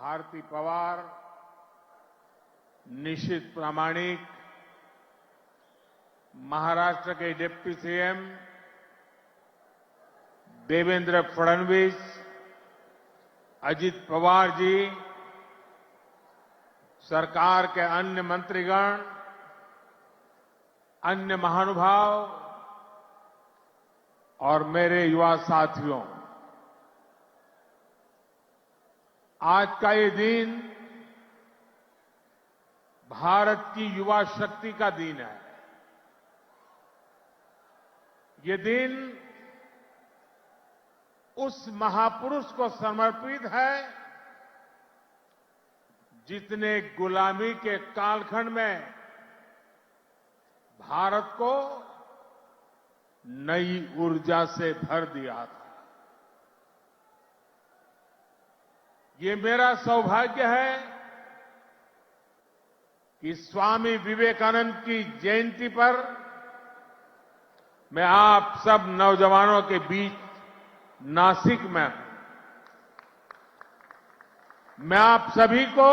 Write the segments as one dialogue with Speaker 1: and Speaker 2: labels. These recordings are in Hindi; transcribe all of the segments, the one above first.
Speaker 1: आरती पवार, निशित प्रामाणिक, महाराष्ट्र के डिप्टी सीएम देवेंद्र फडणवीस, अजित पवार जी, सरकार के अन्य मंत्रीगण, अन्य महानुभाव और मेरे युवा साथियों, आज का ये दिन भारत की युवा शक्ति का दिन है। ये दिन उस महापुरुष को समर्पित है जिसने गुलामी के कालखंड में भारत को नई ऊर्जा से भर दिया था। ये मेरा सौभाग्य है कि स्वामी विवेकानंद की जयंती पर मैं आप सब नौजवानों के बीच नासिक में हूं। मैं आप सभी को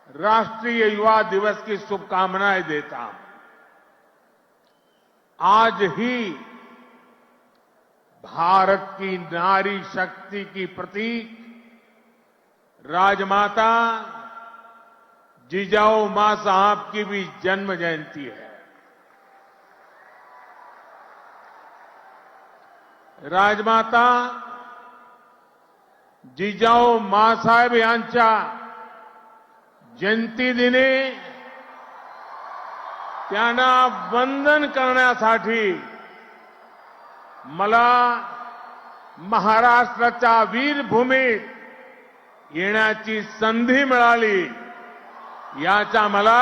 Speaker 1: राष्ट्रीय युवा दिवस की शुभकामनाएं देता हूं। आज ही भारत की नारी शक्ति की प्रतीक राजमाता जिजाऊ मां साहब की भी जन्म जयंती है। राजमाता जिजाऊ माँसाहेब यांच्या जयंती दिनी त्यांना वंदन करण्यासाठी मला महाराष्ट्राच्या वीरभूमीत येण्याची संधी मिळाली, याचा मला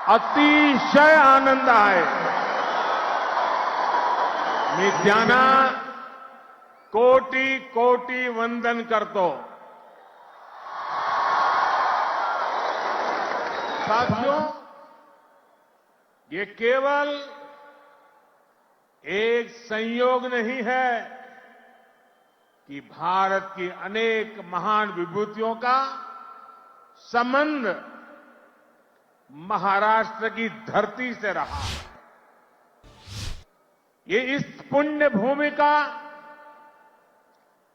Speaker 1: अतिशय आनंद आहे। मी त्यांना कोटी कोटी वंदन करतो। साथियों, ये केवल एक संयोग नहीं है कि भारत की अनेक महान विभूतियों का संबंध महाराष्ट्र की धरती से रहा है। ये इस पुण्य भूमि का,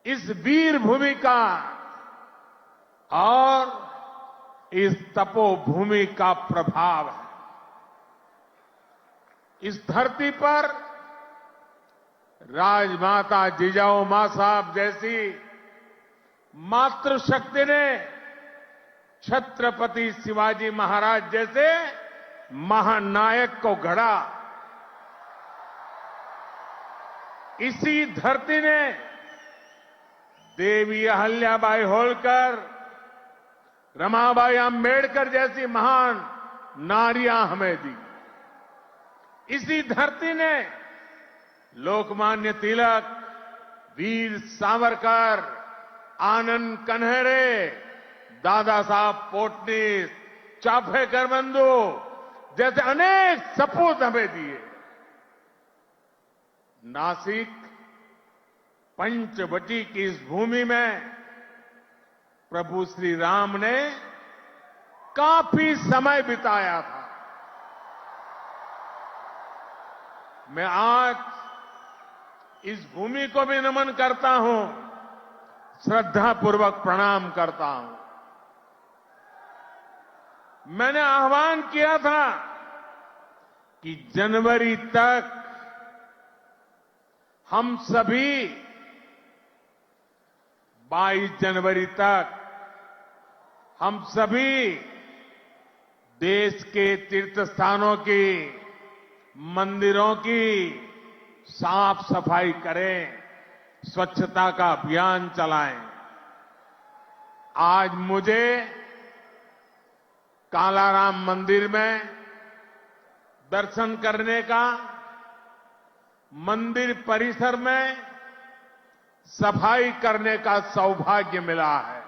Speaker 1: इस वीर भूमि का और इस तपोभूमि का प्रभाव है। इस धरती पर राजमाता जिजाऊ मां साहब जैसी मातृशक्ति ने छत्रपति शिवाजी महाराज जैसे महानायक को गढ़ा। इसी धरती ने देवी अहल्याबाई होलकर, रमाबाई अंबेडकर जैसी महान नारियां हमें दी। इसी धरती ने लोकमान्य तिलक, वीर सावरकर, आनंद कन्हेरे, दादा साहब पोटनीस, चाफेकर बंधु जैसे अनेक सपूत हमें दिए। नासिक पंचवटी की इस भूमि में प्रभु श्री राम ने काफी समय बिताया था। मैं आज इस भूमि को भी नमन करता हूं, श्रद्धापूर्वक प्रणाम करता हूं। मैंने आह्वान किया था कि जनवरी तक हम सभी 22 जनवरी तक हम सभी देश के तीर्थ स्थानों की, मंदिरों की साफ सफाई करें, स्वच्छता का अभियान चलाएं। आज मुझे कालाराम मंदिर में दर्शन करने का, मंदिर परिसर में सफाई करने का सौभाग्य मिला है।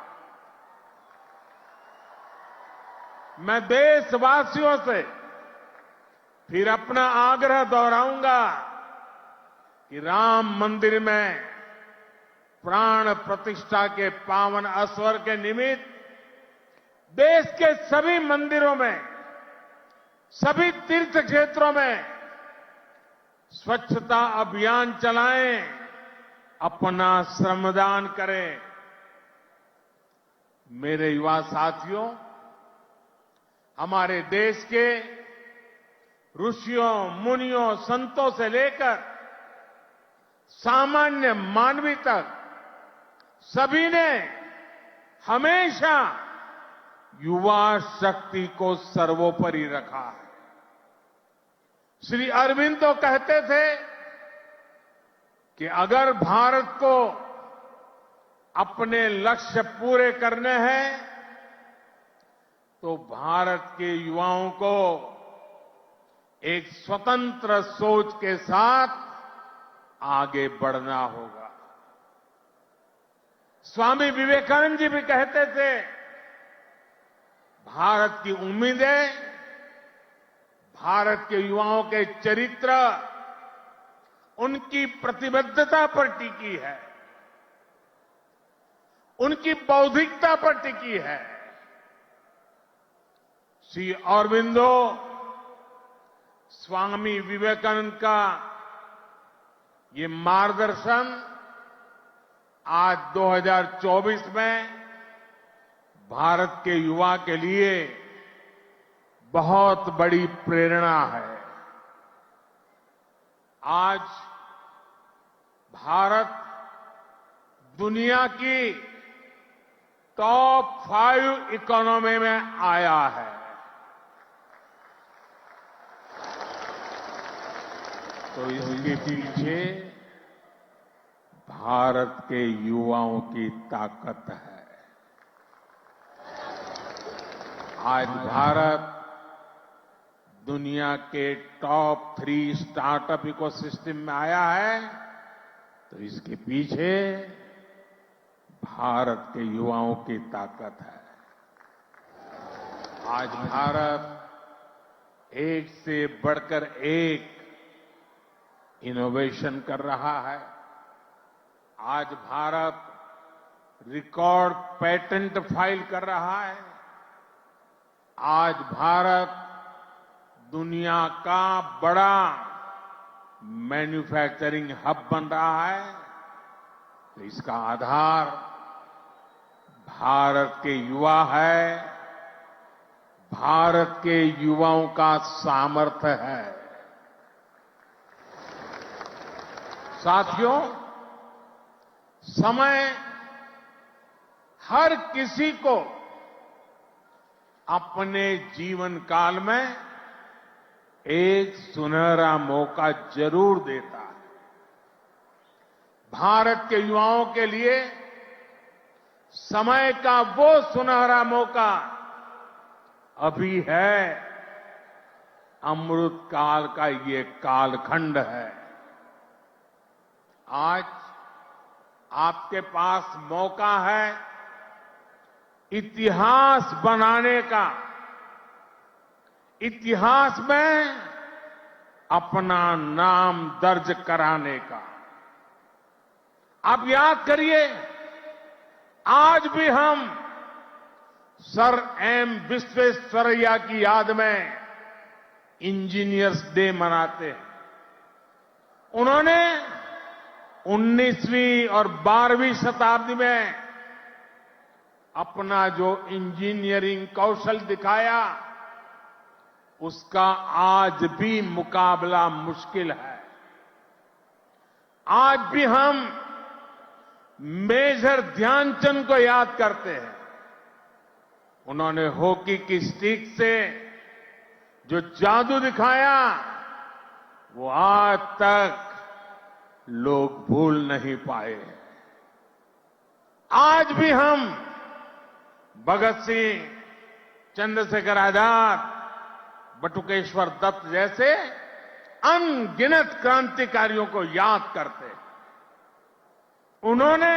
Speaker 1: मैं देशवासियों से फिर अपना आग्रह दोहराऊंगा कि राम मंदिर में प्राण प्रतिष्ठा के पावन अवसर के निमित्त देश के सभी मंदिरों में, सभी तीर्थ क्षेत्रों में स्वच्छता अभियान चलाएं, अपना श्रमदान करें। मेरे युवा साथियों, हमारे देश के ऋषियों, मुनियों, संतों से लेकर सामान्य मानवी तक सभी ने हमेशा युवा शक्ति को सर्वोपरि रखा है। श्री अरविंद तो कहते थे कि अगर भारत को अपने लक्ष्य पूरे करने हैं तो भारत के युवाओं को एक स्वतंत्र सोच के साथ आगे बढ़ना होगा। स्वामी विवेकानंद जी भी कहते थे, भारत की उम्मीदें भारत के युवाओं के चरित्र, उनकी प्रतिबद्धता पर टिकी है, उनकी बौद्धिकता पर टिकी है। श्री अरबिंदो स्वामी विवेकानंद का ये मार्गदर्शन आज 2024 में भारत के युवा के लिए बहुत बड़ी प्रेरणा है। आज भारत दुनिया की टॉप 5 इकोनॉमी में आया है। तो इसके पीछे भारत के युवाओं की ताकत है। आज भारत दुनिया के टॉप 3 स्टार्टअप इकोसिस्टम में आया है, तो इसके पीछे भारत के युवाओं की ताकत है। आज भारत एक से बढ़कर एक इनोवेशन कर रहा है। आज भारत रिकॉर्ड पेटेंट फाइल कर रहा है। आज भारत दुनिया का बड़ा मैन्युफैक्चरिंग हब बन रहा है। तो इसका आधार भारत के युवा है, भारत के युवाओं का सामर्थ्य है। साथियों, समय हर किसी को अपने जीवन काल में एक सुनहरा मौका जरूर देता है। भारत के युवाओं के लिए समय का वो सुनहरा मौका अभी है। अमृत काल का ये कालखंड है। आज आपके पास मौका है इतिहास बनाने का, इतिहास में अपना नाम दर्ज कराने का। आप याद करिए, आज भी हम सर एम विश्वेश्वरैया की याद में इंजीनियर्स डे मनाते हैं। उन्होंने 19वीं और 12वीं शताब्दी में अपना जो इंजीनियरिंग कौशल दिखाया, उसका आज भी मुकाबला मुश्किल है। आज भी हम मेजर ध्यानचंद को याद करते हैं। उन्होंने हॉकी की स्टिक से जो जादू दिखाया, वो आज तक लोग भूल नहीं पाए। आज भी हम भगत सिंह, चंद्रशेखर आजाद, बटुकेश्वर दत्त जैसे अनगिनत क्रांतिकारियों को याद करते हैं। उन्होंने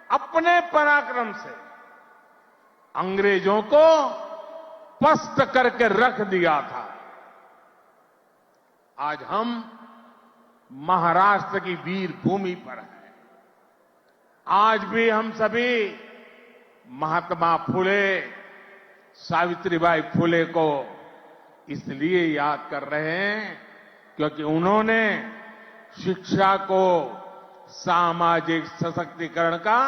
Speaker 1: अपने पराक्रम से अंग्रेजों को पस्त करके रख दिया था। आज हम महाराष्ट्र की वीर भूमि पर हैं। आज भी हम सभी महात्मा फुले, सावित्रीबाई फुले को इसलिए याद कर रहे हैं क्योंकि उन्होंने शिक्षा को सामाजिक सशक्तिकरण का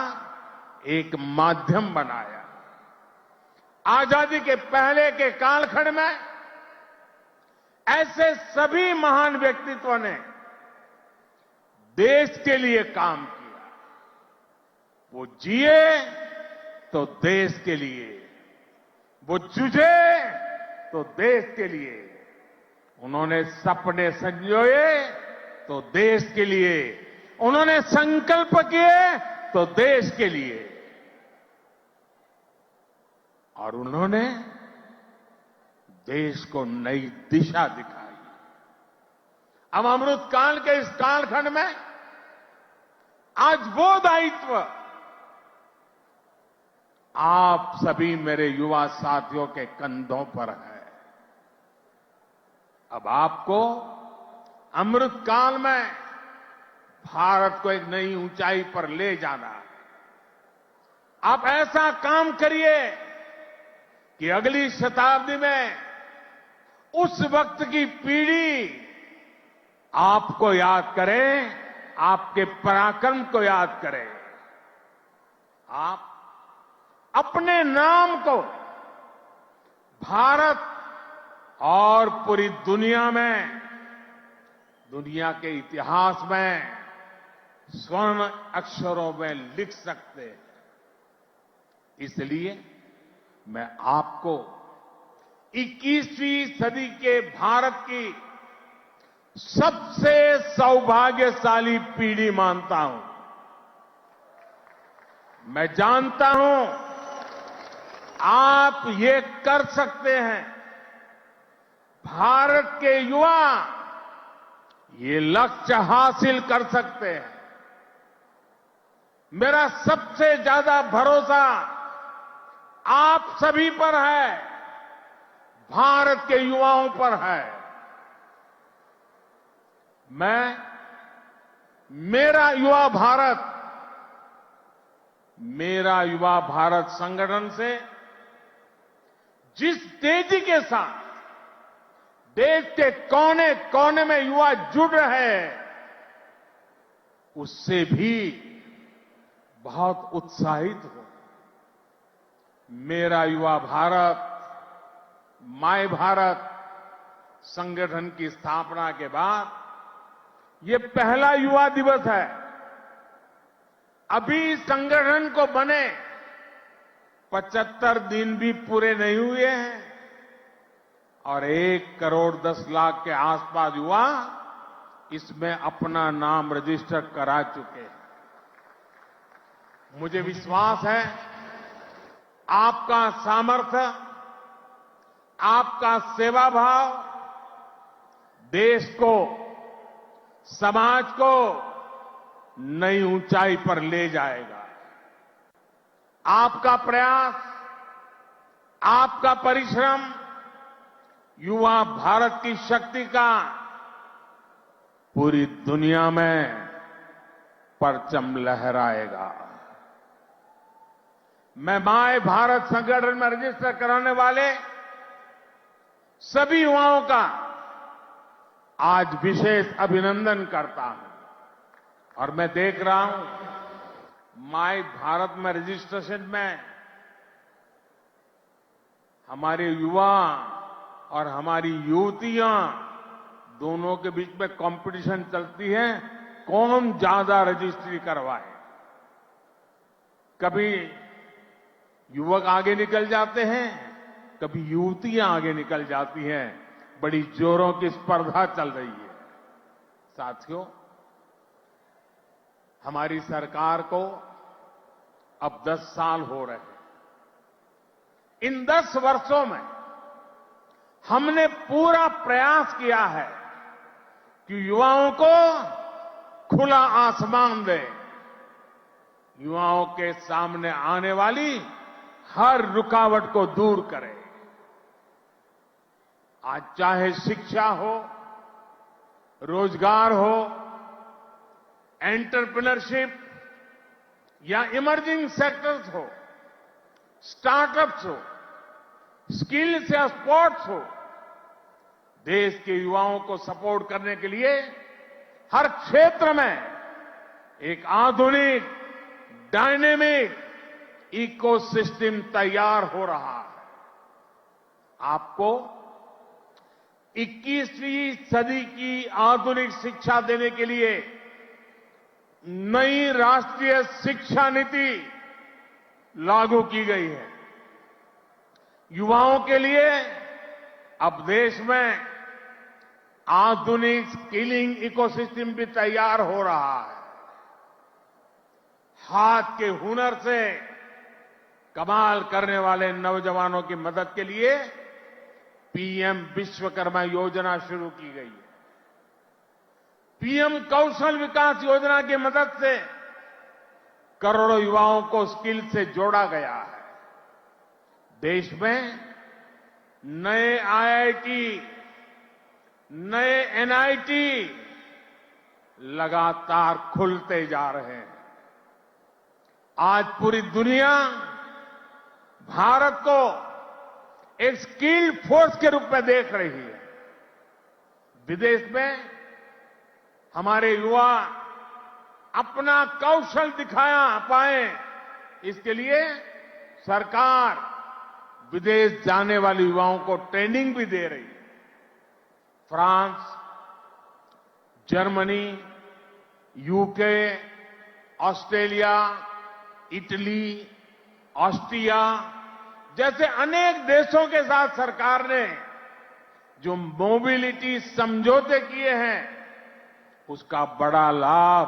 Speaker 1: एक माध्यम बनाया। आजादी के पहले के कालखंड में ऐसे सभी महान व्यक्तित्वों ने देश के लिए काम किया। वो जिए तो देश के लिए, वो जूझे तो देश के लिए, उन्होंने सपने संजोए तो देश के लिए, उन्होंने संकल्प किए तो देश के लिए, और उन्होंने देश को नई दिशा दिखाई। अब अमृत काल के इस कालखंड में आज वो दायित्व आप सभी मेरे युवा साथियों के कंधों पर है। अब आपको अमृत काल में भारत को एक नई ऊंचाई पर ले जाना है। आप ऐसा काम करिए कि अगली शताब्दी में उस वक्त की पीढ़ी आपको याद करे, आपके पराक्रम को याद करे। आप अपने नाम को भारत और पूरी दुनिया में, दुनिया के इतिहास में स्वर्ण अक्षरों में लिख सकते हैं। इसलिए मैं आपको 21वीं सदी के भारत की सबसे सौभाग्यशाली पीढ़ी मानता हूं। मैं जानता हूं आप ये कर सकते हैं। भारत के युवा ये लक्ष्य हासिल कर सकते हैं। मेरा सबसे ज्यादा भरोसा आप सभी पर है, भारत के युवाओं पर है। मैं मेरा युवा भारत संगठन से जिस तेजी के साथ देश के कोने कोने में युवा जुड़ रहे हैं, उससे भी बहुत उत्साहित हूं। मेरा युवा भारत, माय भारत संगठन की स्थापना के बाद ये पहला युवा दिवस है। अभी संगठन को बने 75 दिन भी पूरे नहीं हुए हैं और 1 करोड़ 10 लाख के आसपास युवा इसमें अपना नाम रजिस्टर करा चुके हैं। मुझे विश्वास है आपका सामर्थ्य, आपका सेवा भाव देश को, समाज को नई ऊंचाई पर ले जाएगा। आपका प्रयास, आपका परिश्रम युवा भारत की शक्ति का पूरी दुनिया में परचम लहराएगा। मैं माय भारत संगठन में रजिस्टर कराने वाले सभी युवाओं का आज विशेष अभिनंदन करता हूं। और मैं देख रहा हूं माय भारत में रजिस्ट्रेशन में हमारे युवा और हमारी युवतियां दोनों के बीच में कंपटीशन चलती है, कौन ज्यादा रजिस्ट्री करवाए। कभी युवक आगे निकल जाते हैं, कभी युवतियां आगे निकल जाती हैं। बड़ी जोरों की स्पर्धा चल रही है। साथियों, हमारी सरकार को अब 10 साल हो रहे हैं। इन 10 वर्षों में हमने पूरा प्रयास किया है कि युवाओं को खुला आसमान दें, युवाओं के सामने आने वाली हर रुकावट को दूर करें। आज चाहे शिक्षा हो, रोजगार हो, एंटरप्रेन्योरशिप या इमर्जिंग सेक्टर्स हो, स्टार्टअप्स हो, स्किल्स या स्पोर्ट्स हो, देश के युवाओं को सपोर्ट करने के लिए हर क्षेत्र में एक आधुनिक, डायनेमिक इकोसिस्टम तैयार हो रहा है। आपको 21वीं सदी की आधुनिक शिक्षा देने के लिए नई राष्ट्रीय शिक्षा नीति लागू की गई है। युवाओं के लिए अब देश में आधुनिक स्किलिंग इकोसिस्टम भी तैयार हो रहा है। हाथ के हुनर से कमाल करने वाले नौजवानों की मदद के लिए पीएम विश्वकर्मा योजना शुरू की गई है। पीएम कौशल विकास योजना की मदद से करोड़ों युवाओं को स्किल से जोड़ा गया है। देश में नए आईआईटी, नए एनआईटी लगातार खुलते जा रहे हैं। आज पूरी दुनिया भारत को एक स्किल्ड फोर्स के रूप में देख रही है। विदेश में हमारे युवा अपना कौशल दिखाया पाए, इसके लिए सरकार विदेश जाने वाले युवाओं को ट्रेनिंग भी दे रही है। France, Germany, UK, Australia, Italy, Austria जैसे अनेक देशों के साथ सरकार ने जो मोबिलिटी समझौते किए हैं, उसका बड़ा लाभ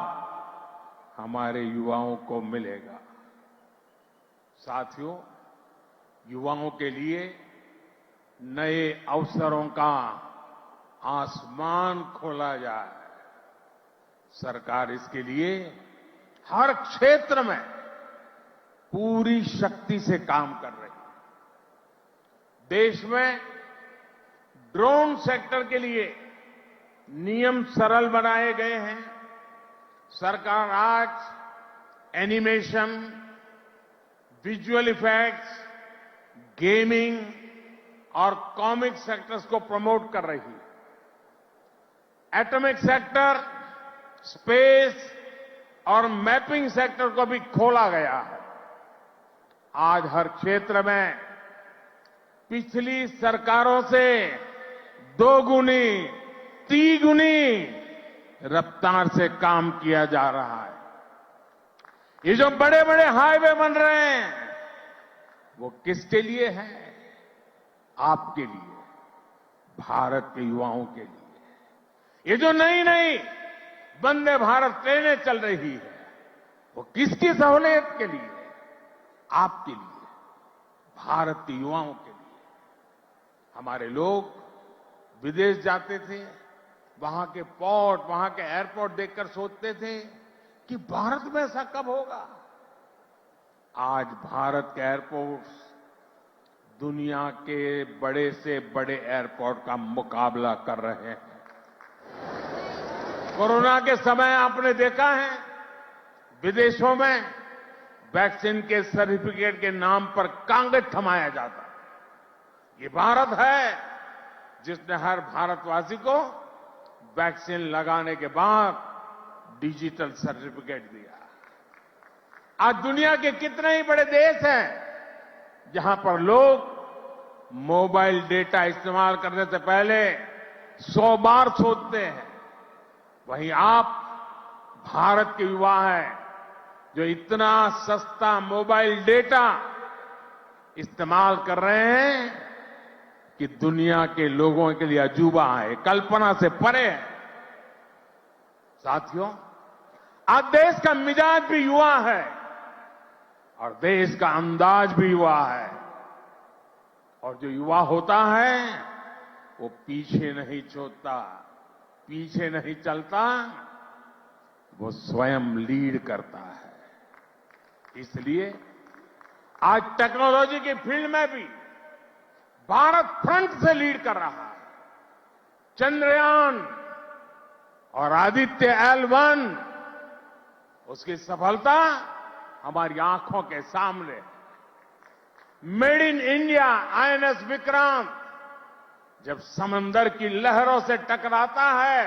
Speaker 1: हमारे युवाओं को मिलेगा। साथियों, युवाओं के लिए नए अवसरों का आसमान खोला जाए। सरकार इसके लिए हर क्षेत्र में पूरी शक्ति से काम कर रही है। देश में ड्रोन सेक्टर के लिए नियम सरल बनाए गए हैं। सरकार आज एनिमेशन, विजुअल इफेक्ट्स, गेमिंग और कॉमिक सेक्टर्स को प्रमोट कर रही है। एटॉमिक सेक्टर, स्पेस और मैपिंग सेक्टर को भी खोला गया है। आज हर क्षेत्र में पिछली सरकारों से 2 गुनी, 3 गुनी रफ्तार से काम किया जा रहा है। ये जो बड़े बड़े हाईवे बन रहे हैं, वो किसके लिए है? आपके लिए, भारत के युवाओं के लिए। ये जो नई नई वंदे भारत ट्रेनें चल रही है, वो किसकी सहूलियत के लिए? आपके लिए, भारत के युवाओं के लिए। हमारे लोग विदेश जाते थे, वहां के पोर्ट, वहां के एयरपोर्ट देखकर सोचते थे कि भारत में ऐसा कब होगा। आज भारत के एयरपोर्ट्स दुनिया के बड़े से बड़े एयरपोर्ट का मुकाबला कर रहे हैं। कोरोना के समय आपने देखा है, विदेशों में वैक्सीन के सर्टिफिकेट के नाम पर कागज थमाया जाता। ये भारत है जिसने हर भारतवासी को वैक्सीन लगाने के बाद डिजिटल सर्टिफिकेट दिया। आज दुनिया के कितने ही बड़े देश हैं जहां पर लोग मोबाइल डेटा इस्तेमाल करने से पहले 100 बार सोचते हैं। वहीं आप भारत के युवा हैं जो इतना सस्ता मोबाइल डेटा इस्तेमाल कर रहे हैं कि दुनिया के लोगों के लिए अजूबा है, कल्पना से परे है। साथियों, आज देश का मिजाज भी युवा है और देश का अंदाज भी युवा है। और जो युवा होता है वो पीछे नहीं छोड़ता, पीछे नहीं चलता, वो स्वयं लीड करता है। इसलिए आज टेक्नोलॉजी की फील्ड में भी भारत फ्रंट से लीड कर रहा है। चंद्रयान और आदित्य L1 उसकी सफलता हमारी आंखों के सामने। Made in India INS Vikrant जब समंदर की लहरों से टकराता है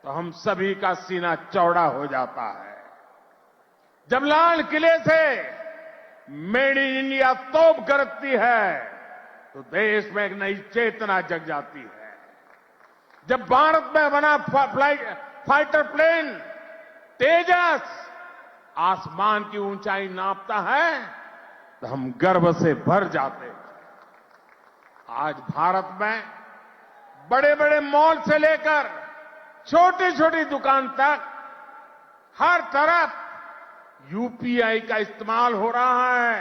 Speaker 1: तो हम सभी का सीना चौड़ा हो जाता है। जब लाल किले से मेड इन इंडिया तोप गरजती है तो देश में एक नई चेतना जग जाती है। जब भारत में बना फाइटर प्लेन तेजस आसमान की ऊंचाई नापता है तो हम गर्व से भर जाते हैं। आज भारत में बड़े बड़े मॉल से लेकर छोटी छोटी दुकान तक हर तरफ यूपीआई का इस्तेमाल हो रहा है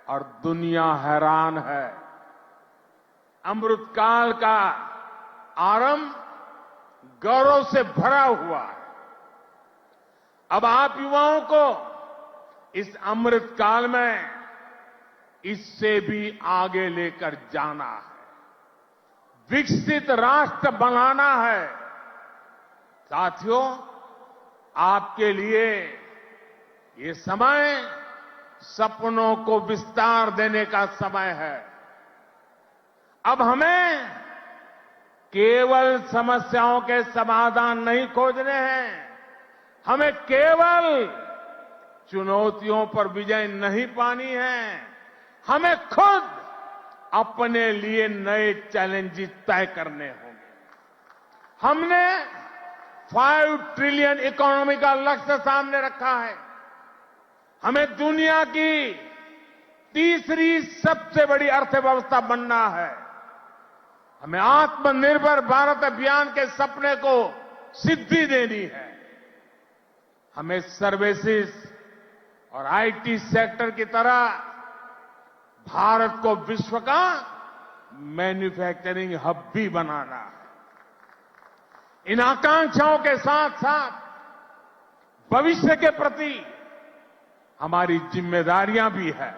Speaker 1: और दुनिया हैरान है। अमृतकाल का आरंभ गौरव से भरा हुआ है। अब आप युवाओं को इस अमृतकाल में इससे भी आगे लेकर जाना है, विकसित राष्ट्र बनाना है। साथियों, आपके लिए ये समय सपनों को विस्तार देने का समय है। अब हमें केवल समस्याओं के समाधान नहीं खोजने हैं, हमें केवल चुनौतियों पर विजय नहीं पानी है, हमें खुद अपने लिए नए चैलेंजेस तय करने होंगे। हमने 5 ट्रिलियन इकोनॉमी का लक्ष्य सामने रखा है। हमें दुनिया की तीसरी सबसे बड़ी अर्थव्यवस्था बनना है। हमें आत्मनिर्भर भारत अभियान के सपने को सिद्धि देनी है। हमें सर्विसेज और आईटी सेक्टर की तरह भारत को विश्व का मैन्युफैक्चरिंग हब भी बनाना है। इन आकांक्षाओं के साथ साथ भविष्य के प्रति हमारी जिम्मेदारियां भी है।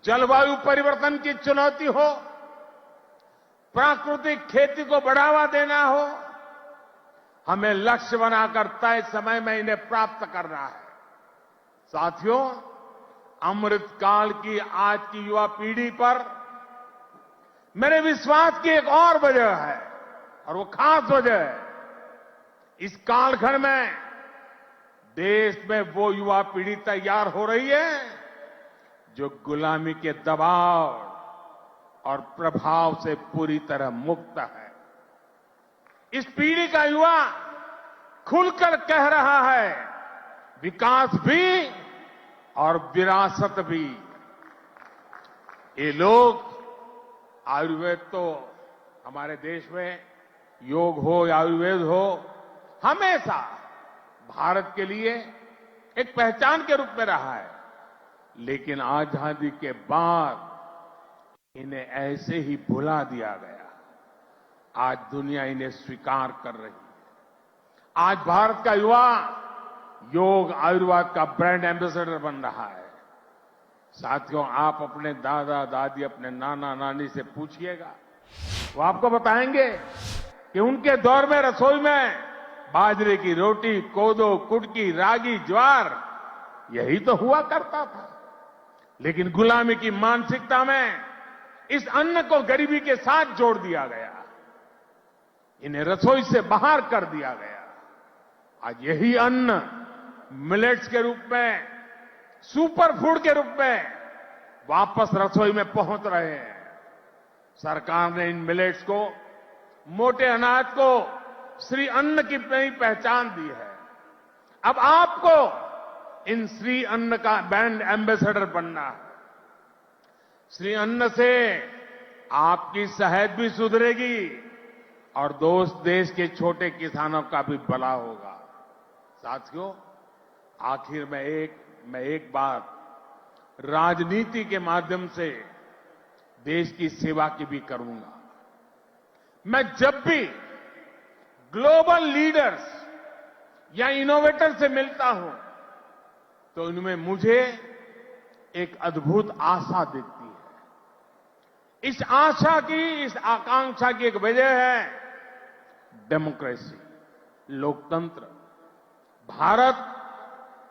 Speaker 1: जलवायु परिवर्तन की चुनौती हो, प्राकृतिक खेती को बढ़ावा देना हो, हमें लक्ष्य बनाकर तय समय में इन्हें प्राप्त करना है। साथियों, अमृतकाल की आज की युवा पीढ़ी पर मेरे विश्वास की एक और वजह है और वो खास वजह है। इस कालखंड में देश में वो युवा पीढ़ी तैयार हो रही है जो गुलामी के दबाव और प्रभाव से पूरी तरह मुक्त है। इस पीढ़ी का युवा खुलकर कह रहा है, विकास भी और विरासत भी। ये लोग आयुर्वेद तो हमारे देश में योग हो या आयुर्वेद हो, हमेशा भारत के लिए एक पहचान के रूप में रहा है। लेकिन आजादी के बाद इन्हें ऐसे ही भुला दिया गया। आज दुनिया इन्हें स्वीकार कर रही है। आज भारत का युवा योग आयुर्वेद का ब्रांड एम्बेसडर बन रहा है। साथियों, आप अपने दादा दादी, अपने नाना नानी से पूछिएगा, वो आपको बताएंगे कि उनके दौर में रसोई में बाजरे की रोटी, कोदो, कुटकी, रागी, ज्वार यही तो हुआ करता था। लेकिन गुलामी की मानसिकता में इस अन्न को गरीबी के साथ जोड़ दिया गया, इन्हें रसोई से बाहर कर दिया गया। आज यही अन्न मिलेट्स के रूप में, सुपर फूड के रूप में वापस रसोई में पहुंच रहे हैं। सरकार ने इन मिलेट्स को, मोटे अनाज को श्री अन्न की नई पहचान दी है। अब आपको इन श्री अन्न का ब्रांड एम्बेसडर बनना है। श्री अन्न से आपकी सेहत भी सुधरेगी और देश के छोटे किसानों का भी भला होगा। साथियों, आखिर में एक बात राजनीति के माध्यम से देश की सेवा की भी करूंगा। मैं जब भी ग्लोबल लीडर्स या इनोवेटर से मिलता हूं तो इनमें मुझे एक अद्भुत आशा दिखती है। इस आशा की, इस आकांक्षा की एक वजह है डेमोक्रेसी, लोकतंत्र। भारत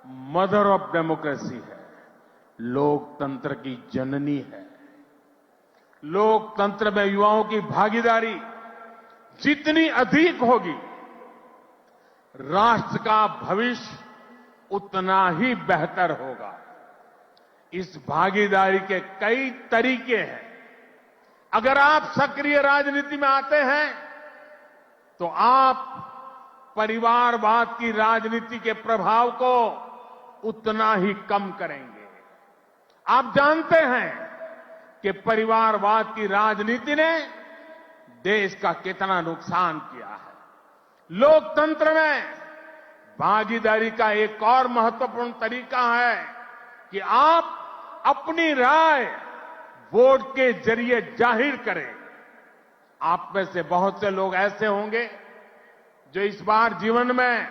Speaker 1: मदर ऑफ डेमोक्रेसी है, लोकतंत्र की जननी है। लोकतंत्र में युवाओं की भागीदारी जितनी अधिक होगी, राष्ट्र का भविष्य उतना ही बेहतर होगा। इस भागीदारी के कई तरीके हैं। अगर आप सक्रिय राजनीति में आते हैं तो आप परिवारवाद की राजनीति के प्रभाव को उतना ही कम करेंगे। आप जानते हैं कि परिवारवाद की राजनीति ने देश का कितना नुकसान किया है। लोकतंत्र में भागीदारी का एक और महत्वपूर्ण तरीका है कि आप अपनी राय वोट के जरिए जाहिर करें। आप में से बहुत से लोग ऐसे होंगे जो इस बार जीवन में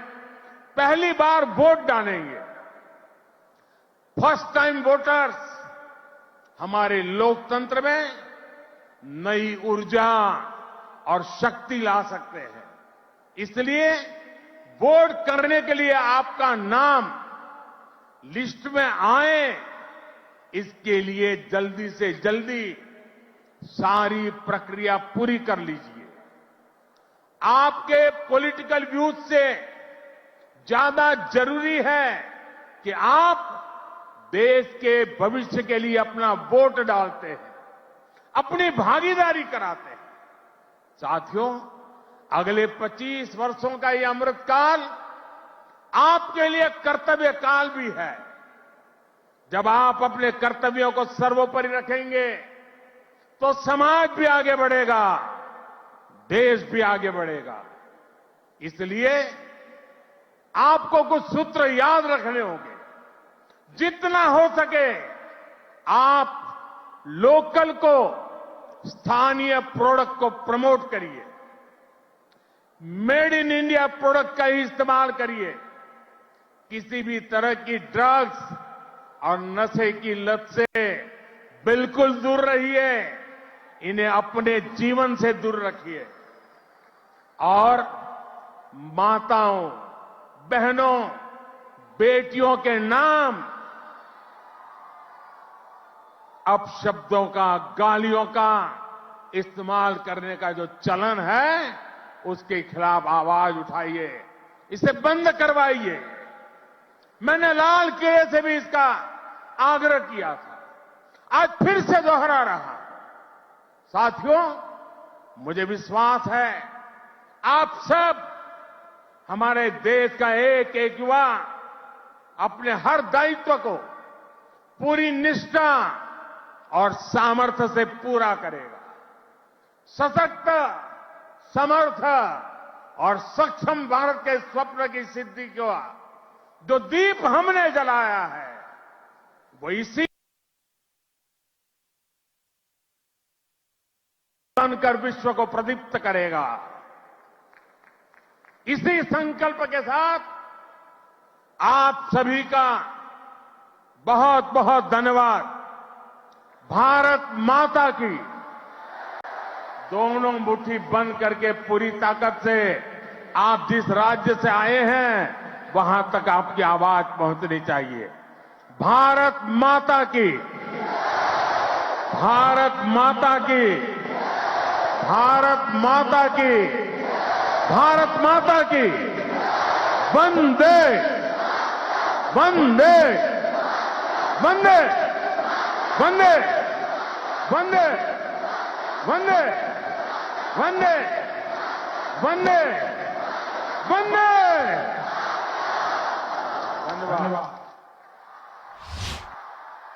Speaker 1: पहली बार वोट डालेंगे। फर्स्ट टाइम वोटर्स हमारे लोकतंत्र में नई ऊर्जा और शक्ति ला सकते हैं। इसलिए वोट करने के लिए आपका नाम लिस्ट में आए, इसके लिए जल्दी से जल्दी सारी प्रक्रिया पूरी कर लीजिए। आपके पॉलिटिकल व्यूज से ज्यादा जरूरी है कि आप देश के भविष्य के लिए अपना वोट डालते हैं, अपनी भागीदारी कराते हैं। साथियों, अगले 25 वर्षों का ये अमृतकाल आपके लिए कर्तव्य काल भी है। जब आप अपने कर्तव्यों को सर्वोपरि रखेंगे तो समाज भी आगे बढ़ेगा, देश भी आगे बढ़ेगा। इसलिए आपको कुछ सूत्र याद रखने होंगे। जितना हो सके आप लोकल को, स्थानीय प्रोडक्ट को प्रमोट करिए। मेड इन इंडिया प्रोडक्ट का ही इस्तेमाल करिए। किसी भी तरह की ड्रग्स और नशे की लत से बिल्कुल दूर रहिए। इन्हें अपने जीवन से दूर रखिए। और माताओं, बहनों, बेटियों के नाम अपशब्दों का, गालियों का इस्तेमाल करने का जो चलन है, उसके खिलाफ आवाज उठाइए, इसे बंद करवाइए। मैंने लाल किले से भी इसका आग्रह किया था, आज फिर से दोहरा रहा। साथियों, मुझे विश्वास है आप सब, हमारे देश का एक एक युवा अपने हर दायित्व को पूरी निष्ठा और सामर्थ्य से पूरा करेगा। सशक्त, समर्थ और सक्षम भारत के स्वप्न की सिद्धि का जो दीप हमने जलाया है, वो इसी बनकर विश्व को प्रदीप्त करेगा। इसी संकल्प के साथ आप सभी का बहुत बहुत धन्यवाद। भारत माता की दोनों मुट्ठी बंद करके पूरी ताकत से आप जिस राज्य से आए हैं वहां तक आपकी आवाज पहुंचनी चाहिए। भारत माता की, भारत माता की, भारत माता की, भारत माता की। वंदे वंदे वंदे वंदे वंदे वंदे वंदे वंदे वंदे। धन्यवाद।